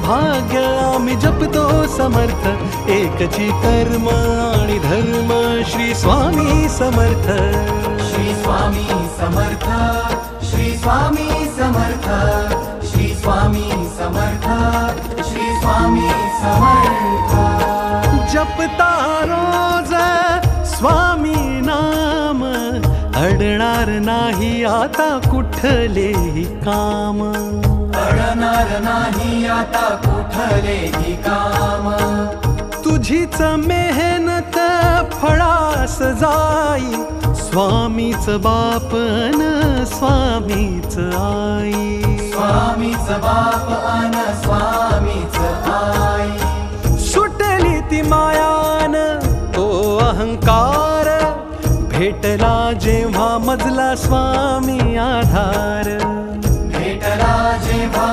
भाग्य आम्ही जपतो समर्थ, एकची कर्म आणि धर्म श्री स्वामी समर्थ. श्री स्वामी समर्थ, श्री स्वामी समर्थ, श्री स्वामी समर्थ, श्री स्वामी समर्थ. जपता रोज स्वामी नाम, अडणार नाही आता कुठलेही काम. अडणार नाही आता कुठलेही काम. तुझीच मेहनत फळास जाई, स्वामीच बाप अन स्वामीच आई. स्वामीच बाप अन स्वामीच आई. सुटली ती मायान तो अहंकार, भेटला जेव्हा मजला स्वामी आधार. भेटला जेव्हा